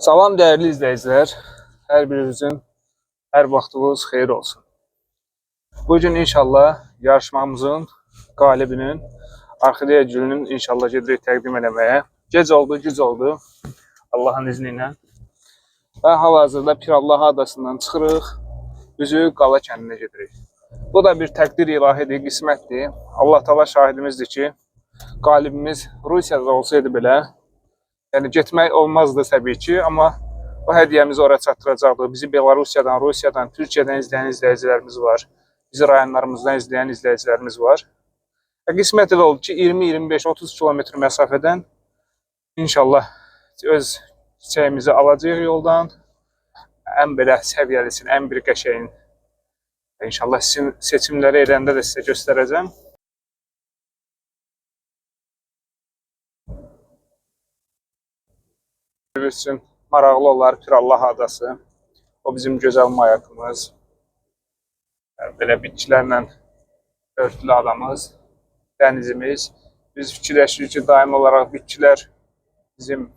Salam değerli izleyiciler. Hər birinizin hər vaxtınız xeyir olsun. Bugün inşallah yarışmamızın qalibinin Orxideya gülünün inşallah gedirik təqdim eləməyə. Gec oldu, güc oldu. Allahın izni ilə. Və hal-hazırda Pirallah adasından çıxırıq. Üzü Qala kəndinə gedirik. Bu da bir təqdir ilahidir, qismətdir. Allah Taala şahidimizdir ki, qalibimiz Rusiyada olsaydı belə, yəni getmək olmazdı təbii ki, amma bu hədiyyəmizi oraya çatdıracaqdır. Bizi Belarusiyadan, Rusiyadan, Türkiyədən izləyən izləyicilərimiz var. Bizi rayonlarımızdan izləyən izləyicilərimiz var. Qismət elə oldu ki, 20, 25, 30 kilometr məsafədən inşallah öz çiçəyimizi alacağıq yoldan. Ən belə səviyyəlisin, ən bir qəşəyin. İnşallah sizin seçimləri edəndə də sizə göstərəcəm. Üçün maraqlı olar Pirallah adası. O bizim gözəl mayakımız. Belə bitkilərlə örtülü adamız, dənizimiz. Biz fikirləşirik ki, daim olaraq bitkilər bizim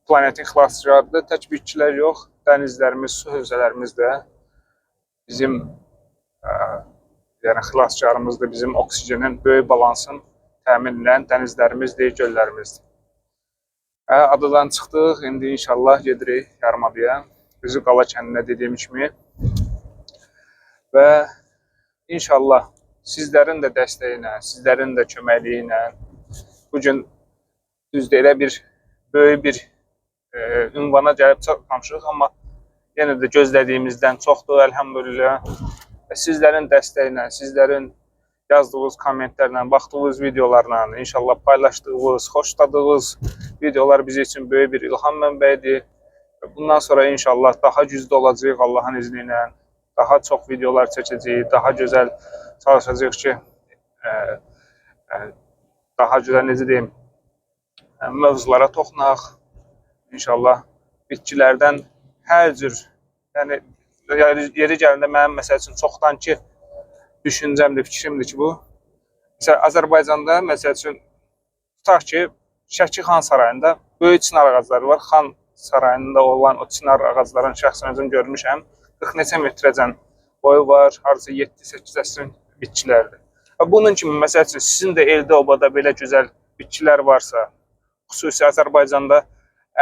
planetin xilasçılarıdır. Tək bitkilər yox, dənizlərimiz, su hövzələrimiz də bizim yəni xilasçılarımızdır. Bizim oksigenin böyük balansın təmin edən dənizlərimizdir, göllərimizdir. Adadan çıxdıq, indi inşallah gedirik yarımadaya. Üzü Qala kəndinə dediyim kimi. Və inşallah sizlərin də dəstəyi ilə, sizlərin də köməkliyi ilə bugün düzdür elə bir böyük bir ünvana gəlib çatmamışıq, amma yenə də gözlədiyimizdən çoxdur, əlhamdülillah. Və sizlərin dəstəyi ilə, sizlərin yazdığınız kommentlərlə, baxdığınız videolarla, inşallah paylaşdığınız, xoşladığınız videolar bizim üçün böyük bir ilham mənbəyidir. Bundan sonra inşallah daha güclü olacağıq Allahın izni ilə. Daha çox videolar çəkəcəyik, daha gözəl çalışacağıq ki, daha gözəl, necə deyim, mövzulara toxunaq. İnşallah bitkilərdən hər cür, yəni yeri gəlində mənim məsəl üçün çoxdan ki düşüncəmdir, fikrimdir ki, bu. Məsələn, Azərbaycanda məsəl üçün tutaq ki, Şəki Xan Sarayında böyük çınar ağacları var. Xan Sarayında olan o çınar ağacların şəxsən özüm görmüşəm. 40 neçə metrəcən boyu var, harca 7-8 əsrin bitkilərdir. Bunun kimi, məsəl üçün, sizin də eldə obada belə gözəl bitkilər varsa, xüsusi Azərbaycanda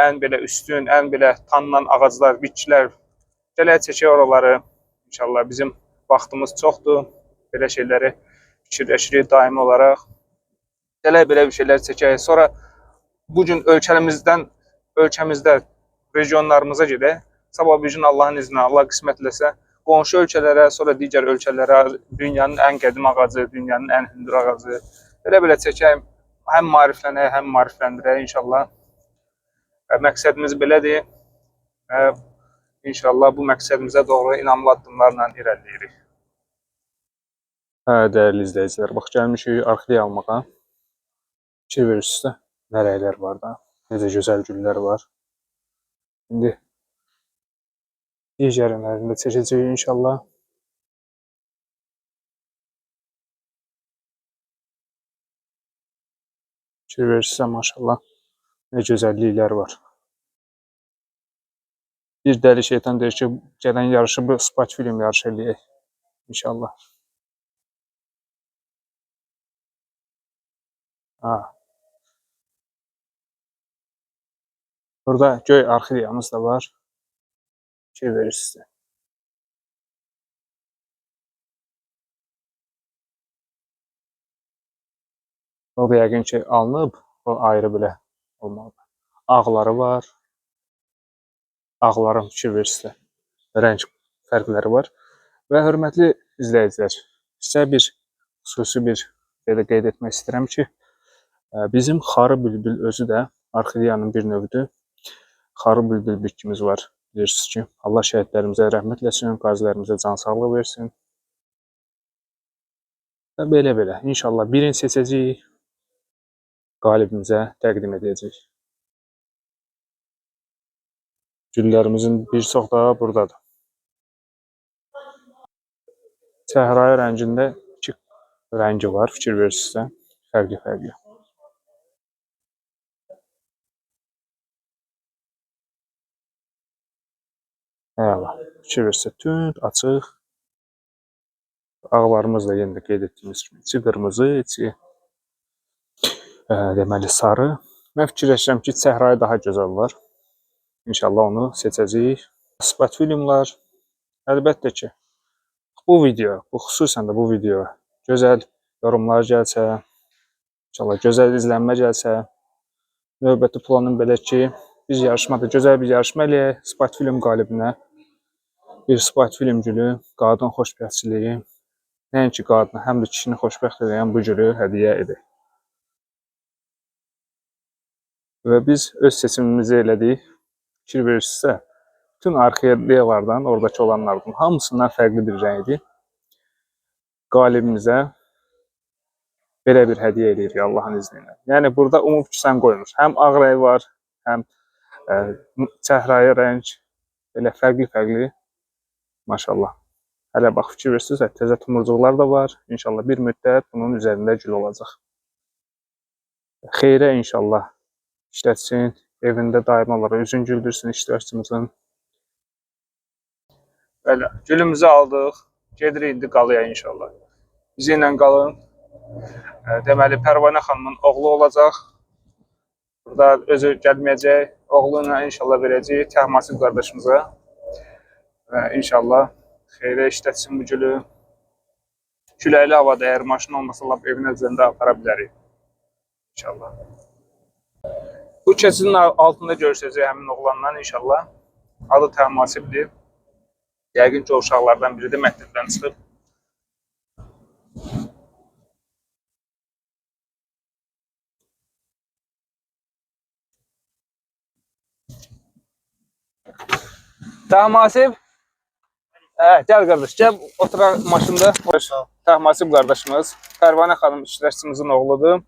ən belə üstün, ən belə tanınan ağaclar, bitkilər, gələk çəkək oraları. İnşallah bizim vaxtımız çoxdur, belə şeyləri fikirləşirik daimi olaraq. Gələk belə bir şeylər çəkək. Sonra bugün ölkəmizdə regionlarımıza gedək. Sabah bir gün Allahın izni, Allah qismət eləsə, qonşu ölkələrə, sonra digər ölkələrə, dünyanın ən qədim ağacı, dünyanın ən hündür ağacı. Belə çəkək, həm maariflənək, həm maarifləndirək inşallah. Məqsədimiz belədir. İnşallah bu məqsədimizə doğru inamlı addımlarla irəliləyirik. Dəyərli izləyicilər, bax gəlmişik Orxideya almağa. Fikir verirsiniz də, nə rəylər var da, necə gözəl güllər var. İndi digərlərində çəkəcəyik inşallah. Fikir verirsinizsə maşallah, nə gözəlliklər var. Bir dəli şeytan deyir ki, gələn yarışı bu Spark film yarışı eləyək inşallah. Burada göy orxideyamız da var. Fikir verirsiniz. O da yəqin ki alınıb, o ayrı belə olmalıdır. Ağları var. Ağların fikir verirsiniz. Rəng fərqləri var. Və hörmətli izləyicilər, sizə bir xüsusi bir belə qeyd etmək istəyirəm ki, bizim xarı bülbül özü də orxideyanın bir növüdür. Xarı bülbül bitkimiz var. Bilirsiniz ki, Allah şəhidlərimizə rəhmət eləsin, qazilərimizə can sağlığı versin. Və belə, inşallah birini seçəcəyik, qalibimizə təqdim edəcəyik. Güllərimizin bir çox da buradadır. Səhrayı rəngində iki rəngi var, fikir verirsinizsə, fərqli. Əla. Fikir versə tünd, açıq. Ağlarımız da yenə də qeyd etdiyimiz kimi içi qırmızı, içi deməli sarı. Mən fikirləşirəm ki, səhrayı daha gözəl var. İnşallah onu seçəcəyik. Spatfilmlər. Əlbəttə ki, bu video, xüsusən də bu video gözəl yorumlar gəlsə, inşallah gözəl izlənmə gəlsə, növbəti planım belə ki, biz yarışmada gözəl bir yarışma eləyək. Spatfilm qalibinə bir Spatfilm gülü, qadın xoşbəxtçiliyi, nəinki qadını, həm də kişini xoşbəxt edən bu gülü hədiyyə edək. Və biz öz seçimimizi elədik. Fikir verirsinizsə, bütün orxideyalardan, oradakı olanlardan hamısından fərqli bir rəngdir. Qalibimizə belə bir hədiyyə eləyirik Allahın izni ilə. Yəni burada umub küsən qoymuş. Həm ağ rəng var, həm səhrayı rəng, belə fərqli-fərqli. Maşallah. Hələ bax fikir verirsinizsə, təzə tumurcuqlar da var. İnşallah bir müddət bunun üzərində gül olacaq. Xeyrə inşallah işlətsin, evində daim olaraq üzün güldürsün iştirakçımızın. Belə, gülümüzü aldıq, gedirik indi qalaya inşallah. Bizi ilə qalın. Deməli, Pərvanə xanımın oğlu olacaq. Burada özü gəlməyəcək, oğlu ilə inşallah verəcək Təhmasib qardaşımıza. İnşallah xeyrə işlətsin bu gülü. Küləkli havada əgər maşın olmasa, lap evin üzərində apara bilərik. İnşallah. Bu keçidin altında görüşəcək həmin oğlandan inşallah. Adı Təhmasibdir. Yəqin ki, o uşaqlardan biri də məktəbdən çıxıb. Təhmasib, gəl qardaş, gəl oturaq maşında. Təhmasib qardaşımız, Pərvanə xanım iştirakçımızın oğludur.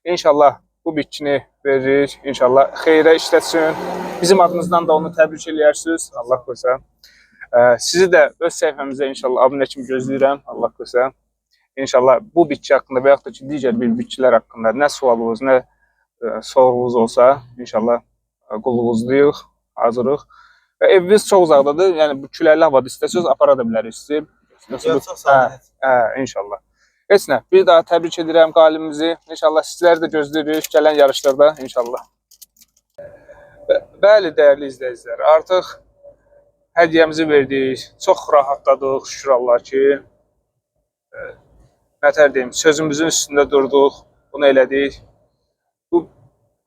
İnşallah bu bitkini veririk, inşallah xeyrə işlətsin. Bizim adımızdan da onu təbrik eləyərsiniz, Allah qoysa. Sizi də öz səhifəmizdə inşallah abunə kimi gözləyirəm, Allah qoysa. İnşallah bu bitki haqqında və yaxud da ki, digər bir bitkilər haqqında nə sualınız, nə sorğunuz olsa, inşallah qulluğunuzdayıq, hazırıq. Və evimiz çox uzaqdadır, yəni bu küləkli havada istəsəz apara da bilərik sizi. İnşallah. Heç nə, bir daha təbrik edirəm qalibimizi. İnşallah sizləri də gözləyirik gələn yarışlarda, inşallah. Bəli, dəyərli izləyicilər, artıq hədiyyəmizi verdik, çox rahatladıq, şükür Allah ki. Nətər deyim, sözümüzün üstündə durduq, bunu elədik. Bu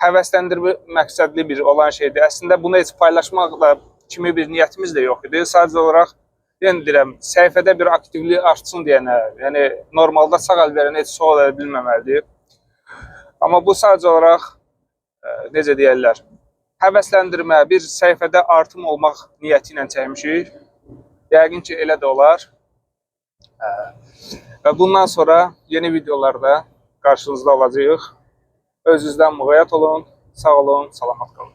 həvəsləndirmə məqsədli bir olan şeydir. Əslində bunu heç paylaşmaqla kimi bir niyyətimiz də yox idi. Sadəcə olaraq, yəni deyirəm, səhifədə bir aktivlik artsın deyənə, yəni normalda sağ əl verən heç sual edə bilməməlidir. Amma bu sadəcə olaraq, necə deyərlər, həvəsləndirmə, bir səhifədə artım olmaq niyyəti ilə çəkmişik. Yəqin ki, elə də olar. Və bundan sonra yeni videolarda qarşınızda olacağıq. Özünüzdən müğayyət olun, sağ olun, salamat qalın.